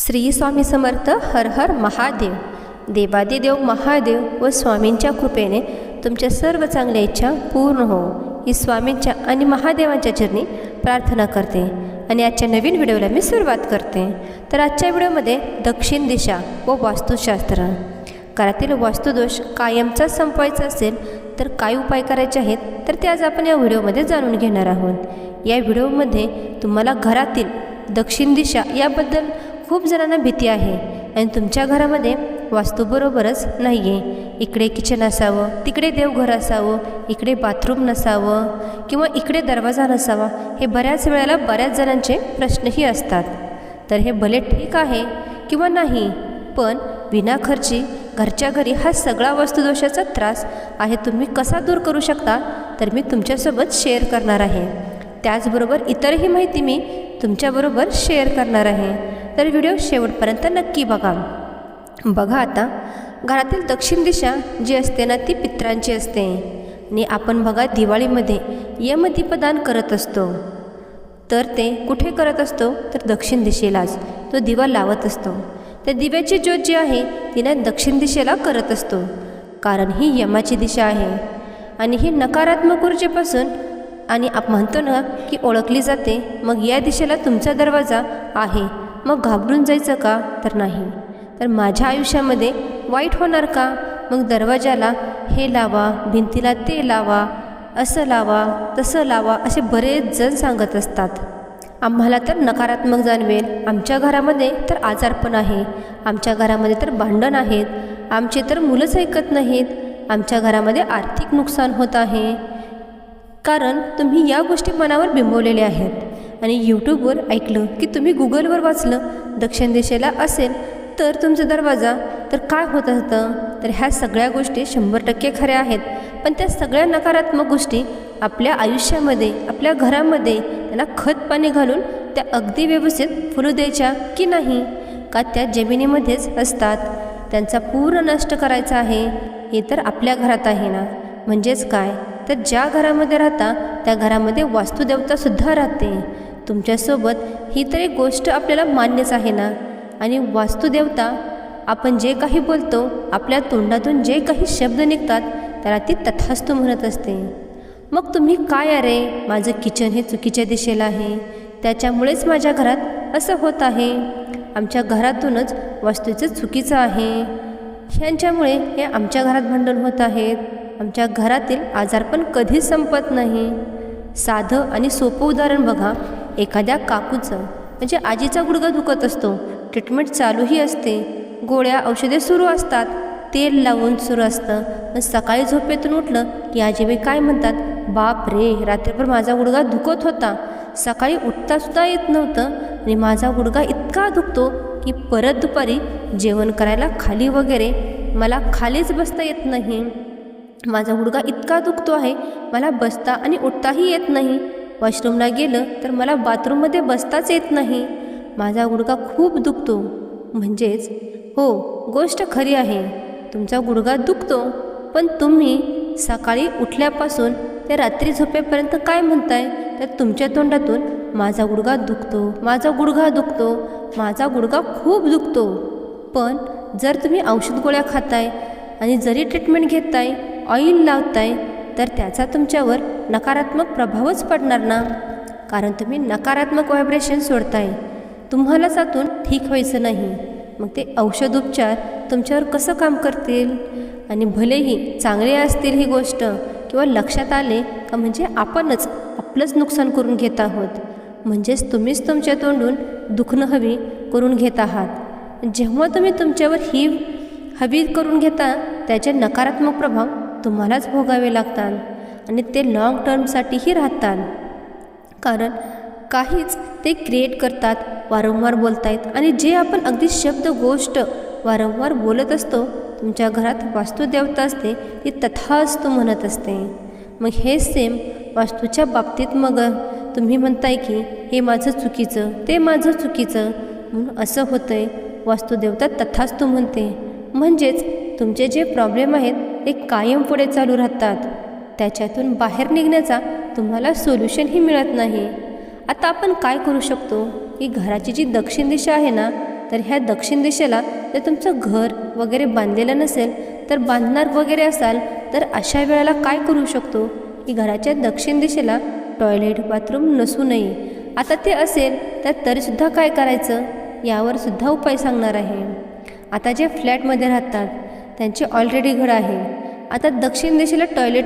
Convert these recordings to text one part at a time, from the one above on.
श्री स्वामी समर्थ. हर हर महादेव. देवादिदेव महादेव व स्वामींच्या कृपेने तुमच्या सर्व चांगल्या इच्छा पूर्ण हो ही स्वामींच्या आणि महादेवांच्या चरणी प्रार्थना करते. आणि आजच्या नवीन व्हिडिओला मी सुरुवात करते. तर आजच्या व्हिडिओमध्ये दक्षिण दिशा व वास्तुशास्त्र, घरातील वास्तुदोष कायमचा संपवायचा असेल तर काय उपाय करायचे आहेत तर ते आज आपण या व्हिडिओमध्ये जाणून घेणार आहोत. या व्हिडिओमध्ये तुम्हाला घरातील दक्षिण दिशा याबद्दल खूप जणांना भीती आहे आणि तुमच्या घरामध्ये वास्तूबरोबरच नाही आहे. इकडे किचन असावं, तिकडे देवघर असावं, इकडे बाथरूम नसावं किंवा इकडे दरवाजा नसावा, हे बऱ्याच वेळेला बऱ्याच जणांचे प्रश्नही असतात. तर हे भले ठीक आहे किंवा नाही, पण विनाखर्ची घरच्या घरी हा सगळा वास्तुदोषाचा त्रास आहे तुम्ही कसा दूर करू शकता तर मी तुमच्यासोबत शेअर करणार आहे. त्याचबरोबर इतरही माहिती मी तुमच्याबरोबर शेअर करणार आहे. तर व्हिडिओ शेवटपर्यंत नक्की बघा. आता घरातील दक्षिण दिशा जी असते ना ती पितरांची असते. आणि आपण बघा दिवाळीमध्ये यमदीपदान करत असतो, तर ते कुठे करत असतो तर दक्षिण दिशेलाच तो दिवा लावत असतो. त्या दिव्याची ज्योत जी आहे तिने दक्षिण दिशेला करत असतो, कारण ही यमाची दिशा आहे आणि ही नकारात्मक ऊर्जेपासून आणि आपण म्हणतो ना की ओळखली जाते. मग या दिशेला तुमचा दरवाजा आहे, मग घाबरून जायचं का तर नाही. तर माझ्या आयुष्यामध्ये वाईट होणार का, मग दरवाजाला हे लावा, भिंतीला ते लावा, असं लावा, तसं लावा, असे बरेच जण सांगत असतात. आम्हाला तर नकारात्मक जाणवेल. आमच्या घरामध्ये तर आजारपण आहे, आमच्या घरामध्ये तर भांडण आहेत, आमचे तर मुलंच ऐकत नाहीत, आमच्या घरामध्ये आर्थिक नुकसान होत आहे. कारण तुम्ही या गोष्टी मनावर बिंबवलेल्या आहेत आणि यूट्यूबवर ऐकलं की तुम्ही गुगलवर वाचलं दक्षिण दिशेला असेल तर तुमचा दरवाजा तर काय होत असतं. तर ह्या सगळ्या गोष्टी 100% खऱ्या आहेत, पण त्या सगळ्या नकारात्मक गोष्टी आपल्या आयुष्यामध्ये आपल्या घरामध्ये त्यांना खत पाणी घालून त्या अगदी व्यवस्थित फुलू द्यायच्या की नाही, का त्या जमिनीमध्येच असतात. त्यांचा पूर्ण नष्ट करायचा आहे हे तर आपल्या घरात आहे ना. म्हणजेच काय तर ज्या घरामध्ये राहता त्या घरामध्ये वास्तुदेवतासुद्धा राहते तुमच्यासोबत. ही तर एक गोष्ट आपल्याला मान्यच आहे ना. आणि वास्तुदेवता आपण जे काही बोलतो, आपल्या तोंडातून जे काही शब्द निघतात त्याला ती तथास्तु म्हणत असते. मग तुम्ही काय, अरे माझं किचन हे चुकीच्या दिशेला आहे, त्याच्यामुळेच माझ्या घरात असं होत आहे, आमच्या घरातूनच वास्तूचं चुकीचं आहे, ह्यांच्यामुळे हे आमच्या घरात भांडण होत आहेत, आमच्या घरातील आजारपण कधीच संपत नाही. साधं आणि सोपं उदाहरण बघा. एखाद्या काकूचं म्हणजे आजीचा गुडघा दुखत असतो, ट्रीटमेंट चालूही असते, गोळ्या औषधे सुरू असतात, तेल लावून सुरू असतं. पण सकाळी झोपेतून उठलं की आजीबाई काय म्हणतात, बाप रे रात्रभर माझा गुडघा दुखत होता, सकाळी उठतासुद्धा येत नव्हतं आणि माझा गुडघा इतका दुखतो की परत दुपारी जेवण करायला खाली वगैरे मला खालीच बसता येत नाही, माझा गुडघा इतका दुखतो आहे मला बसता आणि उठताही येत नाही, वॉशरूमला गेलं तर मला बाथरूममध्ये बसताच येत नाही, माझा गुडघा खूप दुखतो. म्हणजेच हो, गोष्ट खरी आहे, तुमचा गुडघा दुखतो, पण तुम्ही सकाळी उठल्यापासून ते रात्री झोपेपर्यंत काय म्हणताय तर तुमच्या तोंडातून माझा गुडघा दुखतो, माझा गुडघा दुखतो, माझा गुडघा खूप दुखतो. पण जर तुम्ही औषध गोळ्या खाताय आणि जरी ट्रीटमेंट घेताय, ऑइल लावताय, तर त्याचा तुमच्यावर नकारात्मक प्रभावच पडणार ना. कारण तुम्ही नकारात्मक व्हायब्रेशन सोडताय. तुम्हालाच आतून ठीक व्हायचं नाही, मग ते औषध उपचार तुमच्यावर कसं काम करतील. आणि भलेही चांगले असतील ही गोष्ट किंवा लक्षात आले का म्हणजे आपणच आपलंच नुकसान करून घेत आहोत. म्हणजेच तुम्हीच तुमच्या तोंडून दुखणं हवी करून घेत आहात. जेव्हा तुम्ही तुमच्यावर ही हवी करून घेता त्याचे नकारात्मक प्रभाव तुम्हालाच भोगावे लागतात आणि ते लॉंग टर्मसाठीही राहतात. कारण काहीच ते क्रिएट करतात, वारंवार बोलतायत आणि जे आपण अगदी शब्द गोष्ट वारंवार बोलत असतो तुमच्या घरात वास्तुदेवता असते ती तथास्तु म्हणत असते. मग हे सेम वास्तूच्या बाबतीत मग तुम्ही म्हणताय की हे माझं चुकीचं, ते माझं चुकीचं, म्हणून असं होतं आहे. वास्तुदेवता तथास्तु म्हणते. म्हणजेच तुमचे जे प्रॉब्लेम आहेत ते कायम पुढे चालू राहतात, त्याच्यातून बाहेर निघण्याचा तुम्हाला सोल्युशनही मिळत नाही. आता आपण काय करू शकतो की घराची जी दक्षिण दिशा आहे ना तर ह्या दक्षिण दिशेला जर तुमचं घर वगैरे बांधलेलं नसेल तर बांधणार वगैरे असाल तर अशा वेळेला काय करू शकतो की घराच्या दक्षिण दिशेला टॉयलेट बाथरूम नसू नये. आता ते असेल तर तरीसुद्धा काय करायचं यावर सुद्धा उपाय सांगणार आहे. आता जे फ्लॅटमध्ये राहतात त्यांचे ऑलरेडी घर आहे, आता दक्षिण दिशेला टॉयलेट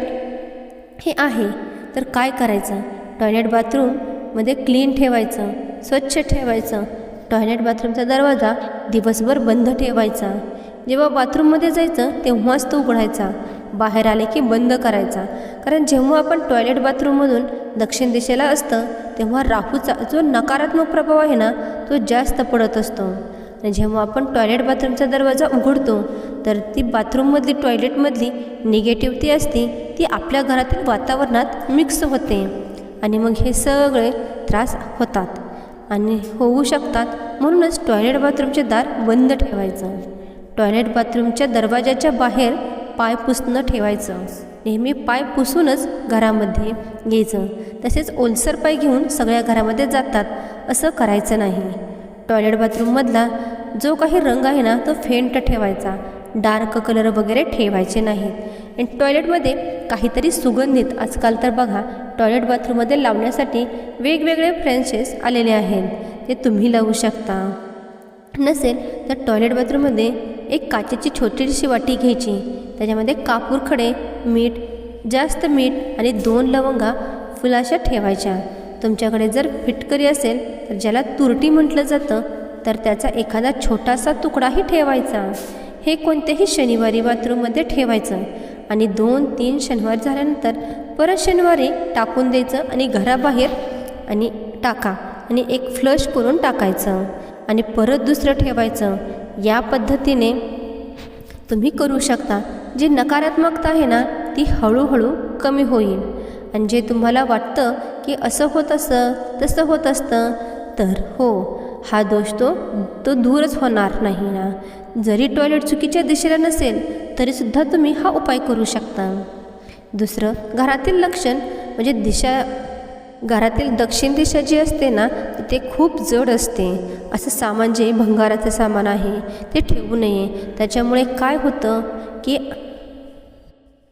हे आहे तर काय करायचं, टॉयलेट बाथरूममध्ये क्लीन ठेवायचं, स्वच्छ ठेवायचं. टॉयलेट बाथरूमचा दरवाजा दिवसभर बंद ठेवायचा. जेव्हा बाथरूममध्ये जायचं तेव्हाच तो उघडायचा, बाहेर आले की बंद करायचा. कारण जेव्हा आपण टॉयलेट बाथरूममधून दक्षिण दिशेला असतं तेव्हा राहूचा जो नकारात्मक प्रभाव आहे ना तो जास्त पडत असतो. आणि जेव्हा आपण टॉयलेट बाथरूमचा दरवाजा उघडतो तर ती बाथरूममधली टॉयलेटमधली निगेटिव्हिटी असते ती आपल्या घरातील वातावरणात मिक्स होते आणि मग हे सगळे त्रास होतात आणि होऊ शकतात. म्हणूनच टॉयलेट बाथरूमचे दार बंद ठेवायचं. टॉयलेट बाथरूमच्या दरवाजाच्या बाहेर पाय पुसणं ठेवायचं. नेहमी पाय पुसूनच घरामध्ये यायचं. तसेच ओलसर पाय घेऊन सगळ्या घरामध्ये जातात असं करायचं नाही. टॉयलेट बाथरूममधला जो काही रंग आहे ना तो फेंट ठेवायचा, डार्क कलर वगैरे ठेवायचे नाहीत. आणि टॉयलेटमध्ये काहीतरी सुगंधित, आजकाल तर बघा टॉयलेट बाथरूममध्ये लावण्यासाठी वेगवेगळे फ्रेग्रन्सेस आलेले आहेत, ते तुम्ही लावू शकता. नसेल तर टॉयलेट बाथरूममध्ये एक काचेची छोटीशी वाटी घ्यायची, त्याच्यामध्ये कापूर खडे, मीठ, जास्त मीठ आणि 2 लवंगा फुलाशा ठेवायच्या. तुमच्याकडे जर फिटकरी असेल तर ज्याला तुरटी म्हटलं जातं तर त्याचा एखादा छोटासा तुकडाही ठेवायचा. हे कोणत्याही शनिवारी बाथरूममध्ये ठेवायचं आणि 2-3 शनिवार झाल्यानंतर परत शनिवारी टाकून द्यायचं आणि घराबाहेर आणि टाका आणि एक फ्लश करून टाकायचं आणि परत दुसरं ठेवायचं. या पद्धतीने तुम्ही करू शकता. जी नकारात्मकता आहे ना ती हळूहळू कमी होईल. आणि जे तुम्हाला वाटतं की असं होत असं तसं होत असतं तर हो, हा दोष तो दूरच होणार नाही ना. जरी टॉयलेट चुकीच्या दिशेला नसेल तरीसुद्धा तुम्ही हा उपाय करू शकता. दुसरं, घरातील लक्षण म्हणजे दिशा. घरातील दक्षिण दिशा जी असते ना ते खूप जड असते. असं सामान जे भंगाराचं सामान आहे ते ठेवू नये. त्याच्यामुळे काय होतं की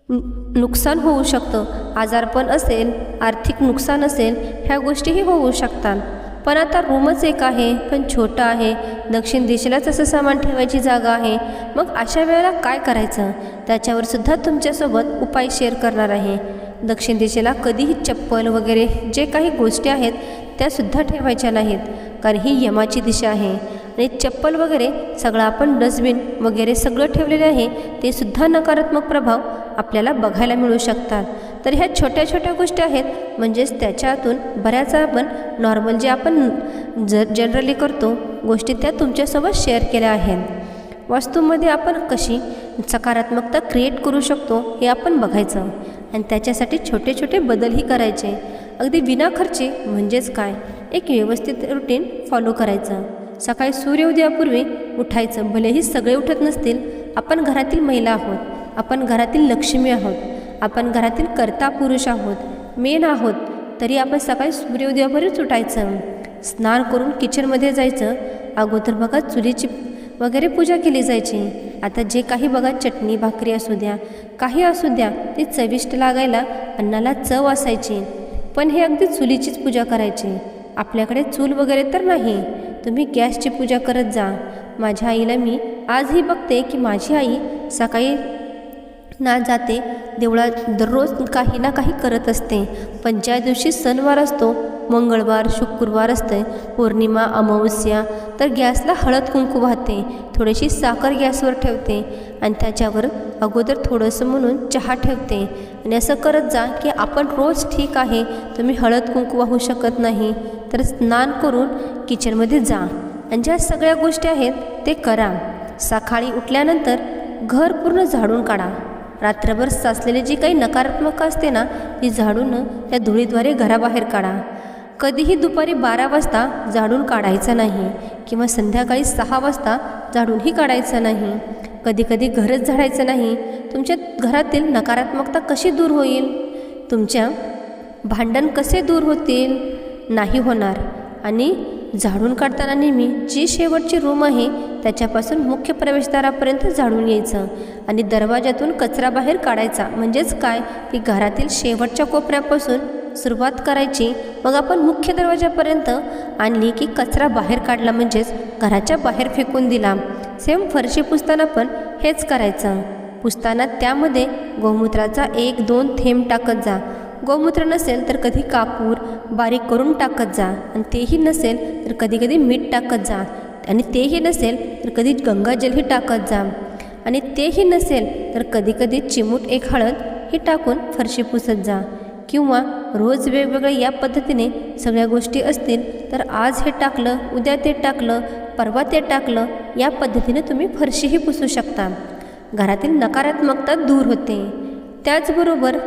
नुकसान होऊ शकतं. आजारपण असेल, आर्थिक नुकसान असेल, ह्या गोष्टीही होऊ शकतात. पण आता रूमच एक आहे पण छोटं आहे, दक्षिण दिशेलाच असं सामान ठेवायची जागा आहे, मग अशा वेळेला काय करायचं त्याच्यावर सुद्धा तुमच्यासोबत उपाय शेअर करणार आहे. दक्षिण दिशेला कधीही चप्पल वगैरे जे काही गोष्टी आहेत त्यासुद्धा ठेवायच्या नाहीत, कारण ही यमाची दिशा आहे. आणि चप्पल वगैरे सगळं आपण डस्टबिन वगैरे सगळं ठेवलेले आहे ते सुद्धा नकारात्मक प्रभाव आपल्याला बघायला मिळू शकतात. तर ह्या छोट्या छोट्या गोष्टी आहेत, म्हणजेच त्याच्यातून बऱ्याच आपण नॉर्मल जे आपण जनरली करतो गोष्टी त्या तुमच्यासोबत शेअर केल्या आहेत. वास्तूमध्ये आपण कशी सकारात्मकता क्रिएट करू शकतो हे आपण बघायचं आणि त्याच्यासाठी छोटे छोटे बदलही करायचे. अगदी विनाखर्ची. म्हणजेच काय, एक व्यवस्थित रुटीन फॉलो करायचं. सकाळी सूर्योदयापूर्वी उठायचं. भलेही सगळे उठत नसतील, आपण घरातील महिला आहोत, आपण घरातील लक्ष्मी आहोत, आपण घरातील कर्ता पुरुष आहोत, मेन आहोत, तरी आपण सकाळी सूर्योदयापूर्वीच उठायचं. स्नान करून किचनमध्ये जायचं. अगोदर बघा चुलीची वगैरे पूजा केली जायची. आता जे काही बघा चटणी भाकरी असू द्या, काही असू द्या, ते चविष्ट लागायला अन्नाला चव असायची. पण हे अगदी चुलीचीच पूजा करायची. आपल्याकडे चूल वगैरे तर नाही, तुम्ही गॅसची पूजा करत जा. माझ्या आईला मी आजही बघते की माझी आई सकाळी ना जाते देवळात, दररोज काही ना काही करत असते. पण ज्या दिवशी सणवार असतो, मंगळवार शुक्रवार असते, पौर्णिमा अमावस्या, तर गॅसला हळद कुंकू वाहते, थोडीशी साखर गॅसवर ठेवते आणि त्याच्यावर अगोदर थोडंसं म्हणून चहा ठेवते. आणि असं करत जा की आपण रोज ठीक आहे तुम्ही हळद कुंकू वाहू शकत नाही तर स्नान करून किचनमध्ये जा आणि ज्या सगळ्या गोष्टी आहेत ते करा. सकाळी उठल्यानंतर घर पूर्ण झाडून काढा. रात्रभर साचलेली जी काही नकारात्मक असते ना ती झाडून त्या धुळीद्वारे घराबाहेर काढा. कधीही दुपारी 12 वाजता झाडून काढायचं नाही किंवा संध्याकाळी 6 वाजता झाडूनही काढायचं नाही. कधी कधी घरच झाडायचं नाही. तुमच्या घरातील नकारात्मकता कशी दूर होईल, तुमच्या भांडण कसे दूर होतील, नाही होणार. आणि झाडून काढताना नेहमी जी शेवटची रूम आहे त्याच्यापासून मुख्य प्रवेशद्वारापर्यंत झाडून यायचं आणि दरवाजातून कचरा बाहेर काढायचा. म्हणजेच काय की घरातील शेवटच्या कोपऱ्यापासून सुरुवात करायची, मग आपण मुख्य दरवाजापर्यंत आणली की कचरा बाहेर काढला, म्हणजेच घराच्या बाहेर फेकून दिला. सेम फरशी पुसताना पण हेच करायचं. पुसताना त्यामध्ये गोमूत्राचा 1-2 थेंब टाकत जा. गोमूत्र नसेल तर कधी कापूर बारीक करून टाकत जा आणि तेही नसेल तर कधी मीठ टाकत जा आणि तेही नसेल तर कधी गंगाजलही टाकत जा आणि तेही नसेल तर कधी चिमूट 1 हळद ही टाकून फरशी पुसत जा. किंवा रोज वेगवेगळ्या या पद्धतीने सगळ्या गोष्टी असतील तर आज हे टाकलं, उद्या ते टाकलं, परवा ते टाकलं, या पद्धतीने तुम्ही फरशीही पुसू शकता. घरातील नकारात्मकता दूर होते. त्याचबरोबर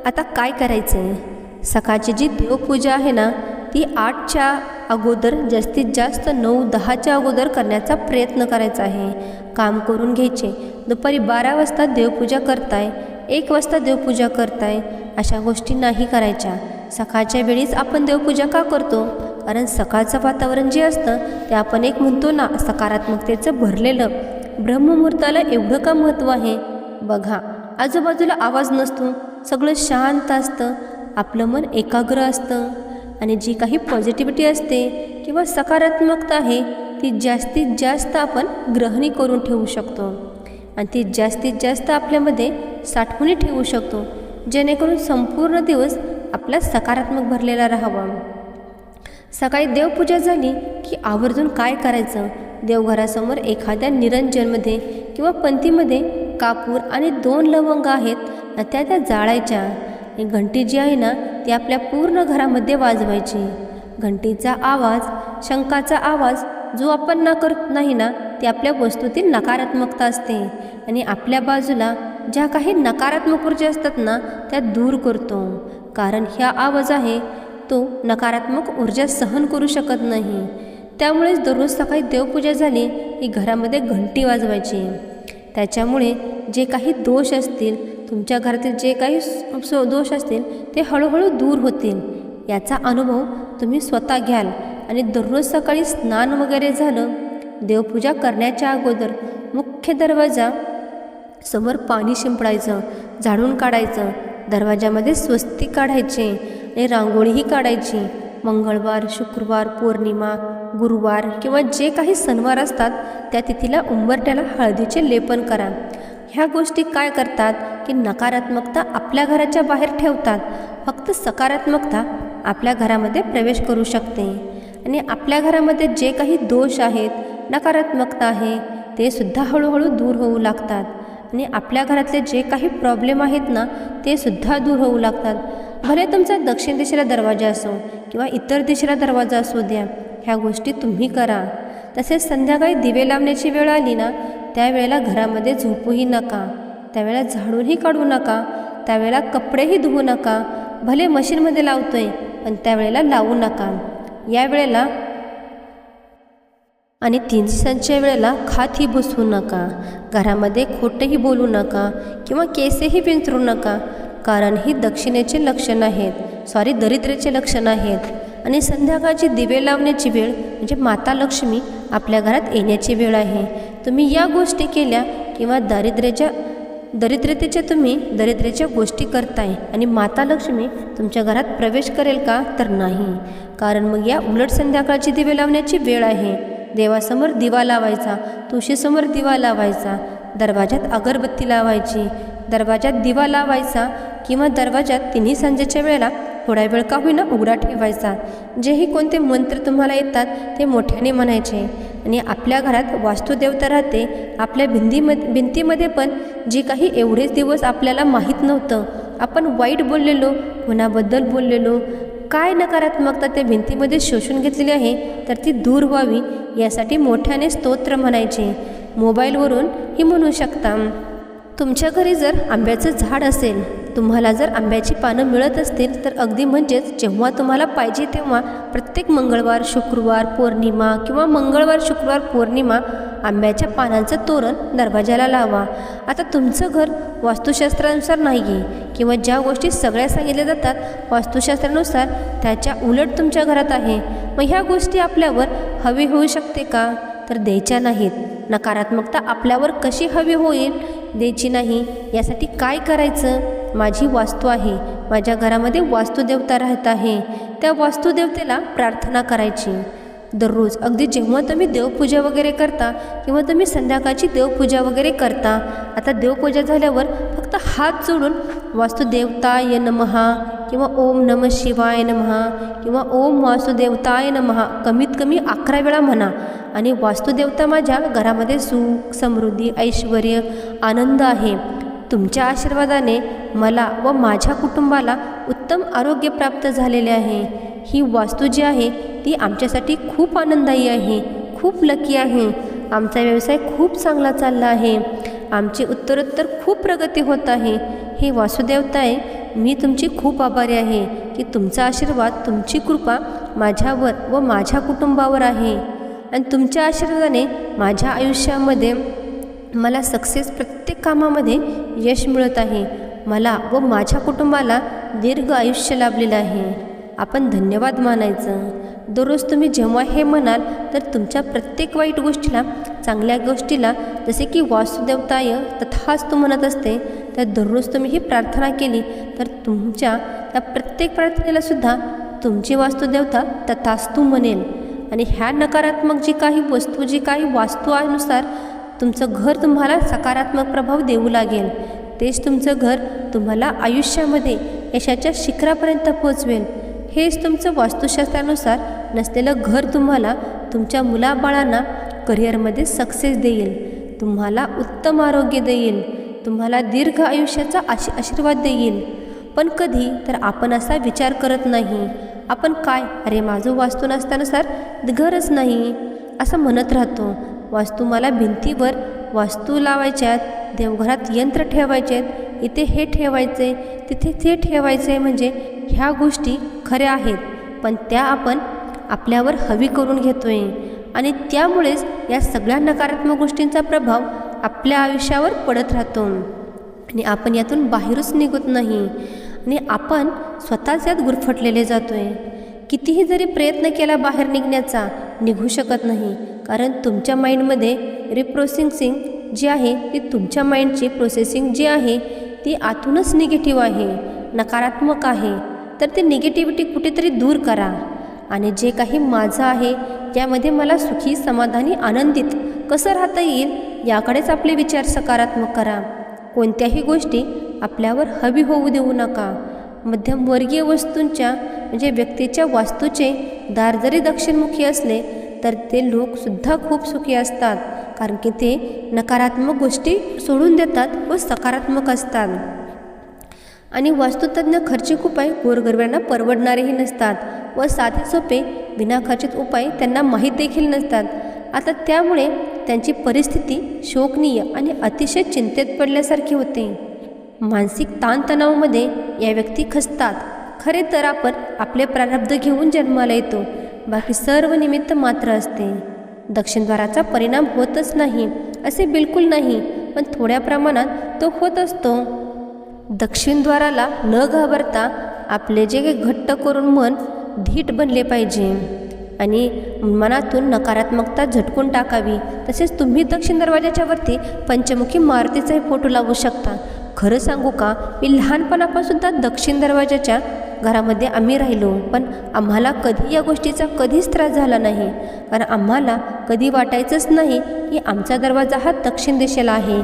आता काय करायचं आहे, सकाळची जी देवपूजा आहे ना ती 8च्या अगोदर, जास्तीत जास्त 9-10च्या अगोदर करण्याचा प्रयत्न करायचा आहे. काम करून घ्यायचे. दुपारी 12 वाजता देवपूजा करताय, 1 वाजता देवपूजा करताय, अशा गोष्टी नाही करायच्या. सकाळच्या वेळीच आपण देवपूजा का करतो, कारण सकाळचं वातावरण जे असतं ते आपण एक म्हणतो ना सकारात्मकतेचं भरलेलं. ब्रह्ममुहूर्ताला एवढं का महत्त्व आहे बघा. आजूबाजूला आवाज नसतो, सगळं शांत असतं, आपलं मन एकाग्र असतं आणि जी काही पॉझिटिव्हिटी असते किंवा सकारात्मकता आहे ती जास्तीत जास्त आपण ग्रहणी करून ठेवू शकतो आणि ती जास्तीत जास्त आपल्यामध्ये साठवून ठेवू शकतो, जेणेकरून संपूर्ण दिवस आपला सकारात्मक भरलेला राहावा. सकाळी देवपूजा झाली की आवर्जून काय करायचं, देवघरासमोर एखाद्या निरंजनमध्ये किंवा पंथीमध्ये कापूर आणि 2 लवंग आहेत त्या जाळायच्या. आणि घंटी जी आहे ना ती आपल्या पूर्ण घरामध्ये वाजवायची. घंटीचा आवाज, शंखाचा आवाज जो आपण न करत नाही ना ती आपल्या वस्तूतील नकारात्मकता असते आणि आपल्या बाजूला ज्या काही नकारात्मक ऊर्जा असतात ना त्या दूर करतो. कारण ह्या आवाज आहे तो नकारात्मक ऊर्जा सहन करू शकत नाही. त्यामुळेच दररोज सकाळी देवपूजा झाली की घरामध्ये घंटी वाजवायची. त्याच्यामुळे जे काही दोष असतील, तुमच्या घरातील जे काही दोष असतील ते हळूहळू दूर होतील. याचा अनुभव तुम्ही स्वतः घ्याल. आणि दररोज सकाळी स्नान वगैरे झालं, देवपूजा करण्याच्या अगोदर मुख्य दरवाजा समोर पाणी शिंपडायचं, झाडून काढायचं, दरवाजामध्ये स्वस्तिक काढायचे आणि रांगोळीही काढायची. मंगळवार, शुक्रवार, पौर्णिमा, गुरुवार किंवा जे काही सणवार असतात त्या तिथीला उंबरठ्याला हळदीचे लेपन करा. ह्या गोष्टी काय करतात की नकारात्मकता आपल्या घराच्या बाहेर ठेवतात. फक्त सकारात्मकता आपल्या घरामध्ये प्रवेश करू शकते आणि आपल्या घरामध्ये जे काही दोष आहेत, नकारात्मकता आहे ते सुद्धा हळूहळू दूर होऊ लागतात आणि आपल्या घरातले जे काही प्रॉब्लेम आहेत ना ते सुद्धा दूर होऊ लागतात. भले तुमचा दक्षिण दिशेला दरवाजा असो किंवा इतर दिशेला दरवाजा असू द्या, ह्या गोष्टी तुम्ही करा. तसेच संध्याकाळी दिवे लावण्याची वेळ आली ना त्यावेळेला घरामध्ये झोपूही नका, त्यावेळेला झाडूनही काढू नका, त्यावेळेला कपडेही धुवू नका. भले मशीनमध्ये लावतोय पण त्यावेळेला लावू नका. यावेळेला आणि 3 दिवसांच्या वेळेला खातही बसवू नका. घरामध्ये खोटंही बोलू नका किंवा केसही विंचरू नका, कारण ही दक्षिणेचे लक्षण आहेत, दरिद्रेचे लक्षण आहेत. आणि संध्याकाळची दिवे लावण्याची वेळ म्हणजे माता लक्ष्मी आपल्या घरात येण्याची वेळ आहे. तुम्ही या गोष्टी केल्या किंवा दरिद्रतेच्या गोष्टी करताय आणि माता लक्ष्मी तुमच्या घरात प्रवेश करेल का, तर नाही. कारण मग या उलट संध्याकाळची दिवे लावण्याची वेळ आहे. देवासमोर दिवा लावायचा, तुळशीसमोर दिवा लावायचा, दरवाजात अगरबत्ती लावायची, दरवाजात दिवा लावायचा किंवा दरवाजात तिन्ही सांजेच्या वेळेला थोडा वेळ का होईना उघडा ठेवायचा. जेही कोणते मंत्र तुम्हाला येतात ते मोठ्याने म्हणायचे. आणि आपल्या घरात वास्तुदेवता राहते. आपल्या भिंतीमध्ये पण जे काही एवढेच दिवस आपल्याला माहीत नव्हतं, आपण वाईट बोललेलो, कोणाबद्दल बोललेलो, काय नकारात्मकता त्या भिंतीमध्ये शोषून घेतलेली आहे तर ती दूर व्हावी यासाठी मोठ्याने स्तोत्र म्हणायचे. मोबाईलवरून ही म्हणू शकता. तुमच्या घरी जर आंब्याचं झाड असेल तुम्हाला जर आंब्याची पानं मिळत असतील तर अगदी म्हणजेच जेव्हा तुम्हाला पाहिजे तेव्हा प्रत्येक मंगळवार, शुक्रवार, पौर्णिमा किंवा मंगळवार, शुक्रवार, पौर्णिमा आंब्याच्या पानांचं तोरण दरवाजाला लावा. आता तुमचं घर वास्तुशास्त्रानुसार नाही आहे किंवा ज्या गोष्टी सगळ्या सांगितल्या जातात वास्तुशास्त्रानुसार त्याच्या उलट तुमच्या घरात आहे, मग ह्या गोष्टी आपल्यावर हवी होऊ शकते का? तर द्यायच्या नाहीत. नकारात्मकता आपल्यावर कशी हवी होईल? द्यायची नाही. यासाठी काय करायचं? माझी वास्तू आहे, माझ्या घरामध्ये वास्तुदेवता राहत आहे, त्या वास्तुदेवतेला प्रार्थना करायची दररोज. अगदी जेव्हा तुम्ही देवपूजा वगैरे करता किंवा तुम्ही संध्याकाळची देवपूजा वगैरे करता, आता देवपूजा झाल्यावर फक्त हात जोडून वास्तुदेवताय नमः किंवा ओम नमः शिवाय नमः किंवा ओम वासुदेवताय नमः कमीत कमी 11 वेळा म्हणा. आणि वास्तुदेवता माझ्या घरामध्ये सुख, समृद्धी, ऐश्वर, आनंद आहे. तुमच्या आशीर्वादाने मला व माझ्या कुटुंबाला उत्तम आरोग्य प्राप्त झालेले आहे. ही वास्तू जी आहे ती आमच्यासाठी खूप आनंददायी आहे, खूप लकी आहे. आमचा व्यवसाय खूप चांगला चालला आहे, आमची उत्तरोत्तर खूप प्रगती होत आहे. हे वासुदेवता आहे, मी तुमची खूप आभारी आहे की तुमचा आशीर्वाद, तुमची कृपा माझ्यावर व माझ्या कुटुंबावर आहे. आणि तुमच्या आशीर्वादाने माझ्या आयुष्यामध्ये मला सक्सेस, प्रत्येक कामामध्ये यश मिळत आहे. मला व माझ्या कुटुंबाला दीर्घ आयुष्य लाभलेलं आहे. आपण धन्यवाद मानायचं. दररोज तुम्ही जेव्हा हे म्हणाल तर तुमच्या प्रत्येक वाईट गोष्टीला, चांगल्या गोष्टीला, जसे की वासुदेवताय तथास्तु म्हणत असते, तर दररोज तुम्ही ही प्रार्थना केली तर तुमच्या त्या प्रत्येक प्रार्थनेलासुद्धा तुमची वास्तुदेवता तथास्तु म्हणेल. आणि ह्या नकारात्मक जी काही वस्तू, जी काही वास्तूनुसार तुमचं घर तुम्हाला सकारात्मक प्रभाव देऊ लागेल, तेच तुमचं घर तुम्हाला आयुष्यामध्ये यशाच्या शिखरापर्यंत पोचवेल. हेच तुमचं वास्तुशास्त्रानुसार नसलेलं घर तुम्हाला तुमच्या मुलाबाळांना करिअरमध्ये सक्सेस देईल, तुम्हाला उत्तम आरोग्य देईल, तुम्हाला दीर्घ आयुष्याचा आशीर्वाद देईल. पण कधी तर आपण असा विचार करत नाही. आपण काय, अरे माझं वास्तू नसतानुसार घरच नाही असं म्हणत राहतो. वास्तू मला भिंतीवर वास्तू लावायच्यात, देवघरात यंत्र ठेवायचे, इथे हे ठेवायचे, तिथे ते ठेवायचे, म्हणजे ह्या गोष्टी खऱ्या आहेत, पण त्या आपण आपल्यावर हवी करून घेतोय. आणि त्यामुळेच या सगळ्या नकारात्मक गोष्टींचा प्रभाव आपल्या आयुष्यावर पडत राहतो आणि आपण यातून बाहेरच निघत नाही आणि आपण स्वतःच यात गुरफटलेले जातोय. कितीही जरी प्रयत्न केला बाहेर निघण्याचा, निघू शकत नाही. कारण तुमच्या माइंडमध्ये रिप्रोसेसिंग जी आहे ती, तुमच्या माइंडची प्रोसेसिंग जी आहे ती आतूनच निगेटिव्ह आहे, नकारात्मक आहे. तर ती निगेटिव्हिटी कुठेतरी दूर करा आणि जे काही माझं आहे यामध्ये मला सुखी, समाधानी, आनंदित कसं राहता येईल याकडेच आपले विचार सकारात्मक करा. कोणत्याही गोष्टी आपल्यावर हवी होऊ देऊ नका. मध्यमवर्गीय वस्तूंच्या म्हणजे व्यक्तीच्या वास्तूचे दार जरी दक्षिणमुखी असले तर ते लोकसुद्धा खूप सुखी असतात, कारण की ते नकारात्मक गोष्टी सोडून देतात व सकारात्मक असतात. आणि वास्तुतज्ञ खर्चिक उपाय गोरगरिबांना परवडणारेही नसतात व साधे सोपे विनाखर्चित उपाय त्यांना माहीत देखील नसतात. आता त्यामुळे त्यांची परिस्थिती शोकनीय आणि अतिशय चिंतेत पडल्यासारखी होते. मानसिक ताणतणावामध्ये या व्यक्ती खचतात. खरे तर आपण आपले प्रारब्ध घेऊन जन्माला येतो, बाकी सर्व निमित्त मात्र असते. दक्षिणद्वाराचा परिणाम होतच नाही असे बिलकुल नाही, पण थोड्या प्रमाणात तो होत असतो. दक्षिणद्वाराला न घाबरता आपले जे घट्ट करून मन धीट बनले पाहिजे आणि मनातून नकारात्मकता झटकून टाकावी. तसेच तुम्ही दक्षिण दरवाजाच्या वरती पंचमुखी मारुतीचाही फोटो लावू शकता. खरं सांगू का, मी लहानपणापासुद्धा दक्षिण दरवाजाच्या घरामध्ये आम्ही राहिलो, पण आम्हाला कधी या गोष्टीचा कधीच त्रास झाला नाही. कारण आम्हाला कधी वाटायचंच नाही की आमचा दरवाजा हा दक्षिण दिशेला आहे,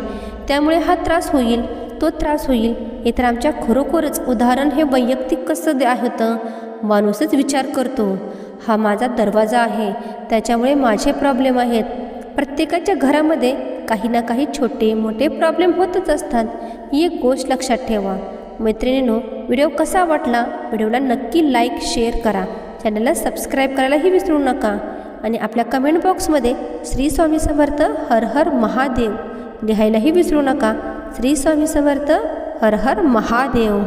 त्यामुळे हा त्रास होईल, तो त्रास होईल. हे तर आमच्या खरोखरच उदाहरण हे वैयक्तिक कसं होतं. माणूसच विचार करतो, हा माझा दरवाजा आहे, त्याच्यामुळे माझे प्रॉब्लेम आहेत. प्रत्येकाच्या घरामध्ये काही ना काही छोटे मोठे प्रॉब्लेम होतच असतात. ही एक गोष्ट लक्षात ठेवा. मैत्रिणींनो, व्हिडिओ कसा वाटला? व्हिडिओला नक्की लाईक, शेअर करा. चॅनलला सबस्क्राईब करायलाही विसरू नका. आणि आपल्या कमेंट बॉक्समध्ये श्री स्वामी समर्थ, हर हर महादेव लिहायलाही विसरू नका. श्री स्वामी समर्थ, हर हर महादेव.